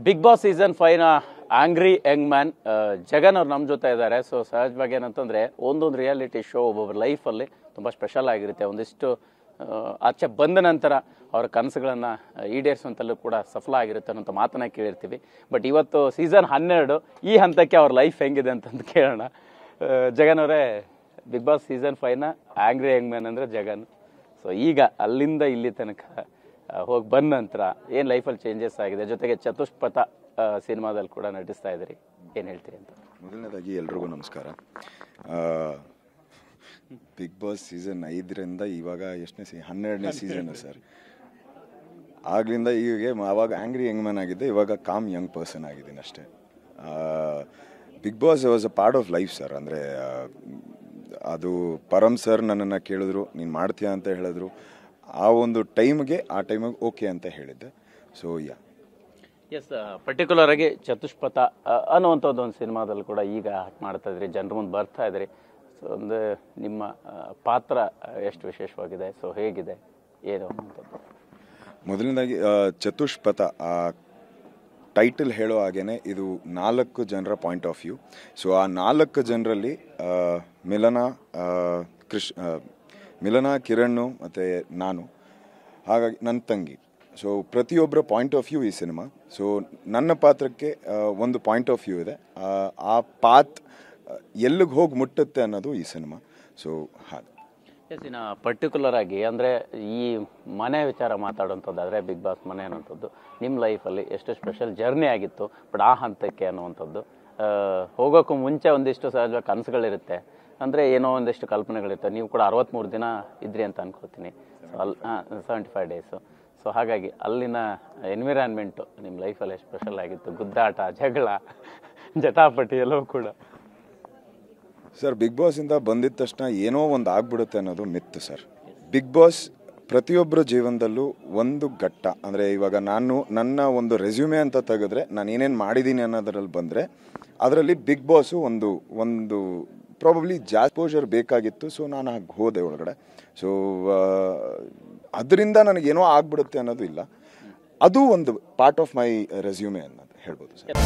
Big boss season 5 ನ angry Young man Jagan ಅವ್ರು ನಮ್ಮ ಜೊತೆ ಇದ್ದಾರೆ. ಸೊ ಸಹಜವಾಗಿ ಏನಂತಂದರೆ ಒಂದೊಂದು ರಿಯಾಲಿಟಿ ಶೋ ಒಬ್ಬೊಬ್ಬರ ಲೈಫಲ್ಲಿ ತುಂಬ ಸ್ಪೆಷಲ್ ಆಗಿರುತ್ತೆ. ಒಂದಿಷ್ಟು ಆಚೆ ಬಂದ ನಂತರ ಅವರ ಕನಸುಗಳನ್ನು ಈಡೇರಿಸುವಂತಲ್ಲೂ ಕೂಡ ಸಫಲ ಆಗಿರುತ್ತೆ ಅನ್ನೋಂಥ ಮಾತನ್ನ ಕೇಳಿರ್ತೀವಿ. ಬಟ್ ಇವತ್ತು ಸೀಸನ್ 12 ಈ ಹಂತಕ್ಕೆ ಅವ್ರ ಲೈಫ್ ಹೆಂಗಿದೆ ಅಂತಂದು ಕೇಳೋಣ. ಜಗನ್ ಅವರೇ, ಬಿಗ್ ಬಾಸ್ ಸೀಸನ್ 5 ನ ಆಂಗ್ರಿ ಯಂಗ್ ಮ್ಯಾನ್ ಅಂದರೆ ಜಗನ್. ಸೊ ಈಗ ಅಲ್ಲಿಂದ ಇಲ್ಲಿ ತನಕ ಹೋಗಿ ಬಂದ ನಂತರ ಏನು ಲೈಫಲ್ಲಿ ಚೇಂಜಸ್ ಆಗಿದೆ, ಜೊತೆಗೆ ಚತುಷ್ಪಥ ಸಿನಿಮಾದಲ್ಲಿ ಕೂಡ ನಟಿಸ್ತಾ ಇದ್ದೀರಿ, ಏನು ಹೇಳ್ತೀರಿ ಅಂತ? ಮೊದಲನೇದಾಗಿ ಎಲ್ರಿಗೂ ನಮಸ್ಕಾರ. ಬಿಗ್ ಬಾಸ್ ಸೀಸನ್ 5ರಿಂದ ಇವಾಗ ಎಷ್ಟನೇ 12ನೇ ಸೀಸನ್ ಸರ್. ಆಗ್ಲಿಂದ ಈಗ ಆವಾಗ ಆ್ಯಂಗ್ರಿ ಯಂಗ್ ಮ್ಯಾನ್ ಆಗಿದ್ದೆ, ಇವಾಗ ಕಾಮ್ ಯಂಗ್ ಪರ್ಸನ್ ಆಗಿದ್ದೀನಿ ಅಷ್ಟೇ. Big Boss was a part of life sir. ಅಂದರೆ ಅದು ಪರಮ್ ಸರ್ ನನ್ನನ್ನು ಕೇಳಿದ್ರು, ನೀನು ಮಾಡ್ತೀಯಾ ಅಂತ ಹೇಳಿದ್ರು. ಆ ಒಂದು ಟೈಮ್ಗೆ ಓಕೆ ಅಂತ ಹೇಳಿದ್ದೆ. ಸೊ ಎಸ್, ಪರ್ಟಿಕ್ಯುಲರ್ ಆಗಿ ಚತುಷ್ಪಥ ಅನ್ನುವಂಥದ್ದು ಒಂದು ಸಿನಿಮಾದಲ್ಲಿ ಕೂಡ ಈಗ ಮಾಡ್ತಾ ಇದ್ರಿ, ಜನರ ಮುಂದೆ ಬರ್ತಾ ಇದ್ರಿ. ಸೊ ಒಂದು ನಿಮ್ಮ ಪಾತ್ರ ಎಷ್ಟು ವಿಶೇಷವಾಗಿದೆ, ಸೊ ಹೇಗಿದೆ, ಏನು ಅನ್ನುವಂಥದ್ದು? ಮೊದಲನೇದಾಗಿ ಚತುಷ್ಪಥ ಟೈಟಲ್ ಹೇಳೋ ಹಾಗೇನೆ ಇದು 4 ಜನರ ಪಾಯಿಂಟ್ ಆಫ್ ವ್ಯೂ. ಸೊ ಆ 4 ಜನರಲ್ಲಿ ಮಿಲನ, ಕಿರಣ್ ಮತ್ತು ನಾನು, ಹಾಗಾಗಿ ನನ್ನ ತಂಗಿ. ಸೊ ಪ್ರತಿಯೊಬ್ಬರ ಪಾಯಿಂಟ್ ಆಫ್ ವ್ಯೂ ಈ ಸಿನಿಮಾ. ಸೊ ನನ್ನ ಪಾತ್ರಕ್ಕೆ ಒಂದು ಪಾಯಿಂಟ್ ಆಫ್ ವ್ಯೂ ಇದೆ. ಆ ಪಾತ್ ಎಲ್ಲಿಗೆ ಹೋಗಿ ಮುಟ್ಟುತ್ತೆ ಅನ್ನೋದು ಈ ಸಿನಿಮಾ. ಸೊ ಹಾಗೆ ಎಸ್, ಇನ್ನು ಪರ್ಟಿಕ್ಯುಲರ್ ಆಗಿ ಅಂದರೆ ಈ ಮನೆ ವಿಚಾರ ಮಾತಾಡುವಂಥದ್ದಾದರೆ ಬಿಗ್ ಬಾಸ್ ಮನೆ ಅನ್ನೋಂಥದ್ದು ನಿಮ್ಮ ಲೈಫಲ್ಲಿ ಎಷ್ಟು ಸ್ಪೆಷಲ್ ಜರ್ನಿ ಆಗಿತ್ತು, ಬಟ್ ಆ ಹಂತಕ್ಕೆ ಅನ್ನುವಂಥದ್ದು ಹೋಗೋಕ್ಕೂ ಮುಂಚೆ ಒಂದಿಷ್ಟು ಸಹಜವಾಗಿ ಕನಸುಗಳಿರುತ್ತೆ, ಅಂದರೆ ಏನೋ ಒಂದಿಷ್ಟು ಕಲ್ಪನೆಗಳಿರುತ್ತೆ. ನೀವು ಕೂಡ 63 ದಿನ ಇದ್ರಿ ಅಂತ ಅನ್ಕೋತೀನಿ, 75 ಡೇಸು. ಸೊ ಹಾಗಾಗಿ ಅಲ್ಲಿನ ಎನ್ವಿರಾನ್ಮೆಂಟು ನಿಮ್ಮ ಲೈಫಲ್ಲಿ ಎಷ್ಟು ಸ್ಪೆಷಲ್ ಆಗಿತ್ತು? ಗುದ್ದಾಟ, ಜಗಳ, ಜಟಾಪಟಿ ಎಲ್ಲವೂ ಕೂಡ. ಸರ್, ಬಿಗ್ ಬಾಸಿಂದ ಬಂದಿದ ತಕ್ಷಣ ಏನೋ ಒಂದು ಆಗ್ಬಿಡುತ್ತೆ ಅನ್ನೋದು ಮಿತ್ತು ಸರ್. ಬಿಗ್ ಬಾಸ್ ಪ್ರತಿಯೊಬ್ಬರ ಜೀವನದಲ್ಲೂ ಒಂದು ಘಟ್ಟ. ಅಂದರೆ ಇವಾಗ ನನ್ನ ಒಂದು ರೆಸ್ಯೂಮೆ ಅಂತ ತೆಗೆದ್ರೆ ನಾನು ಏನೇನು ಮಾಡಿದ್ದೀನಿ ಅನ್ನೋದ್ರಲ್ಲಿ ಬಂದರೆ ಅದರಲ್ಲಿ ಬಿಗ್ ಬಾಸು ಒಂದು ಪ್ರಾಬಬ್ಲಿ ಜಾಸ್ಪೋಜರ್ ಬೇಕಾಗಿತ್ತು. ಸೊ ನಾನು ಹಾಗೆ ಹೋದೆ ಒಳಗಡೆ. ಸೊ ಅದರಿಂದ ನನಗೇನೋ ಆಗ್ಬಿಡುತ್ತೆ ಅನ್ನೋದು ಇಲ್ಲ, ಅದು ಒಂದು ಪಾರ್ಟ್ ಆಫ್ ಮೈ ರೆಸ್ಯೂಮೆ ಅನ್ನೋದು ಹೇಳ್ಬೋದು ಸರ್.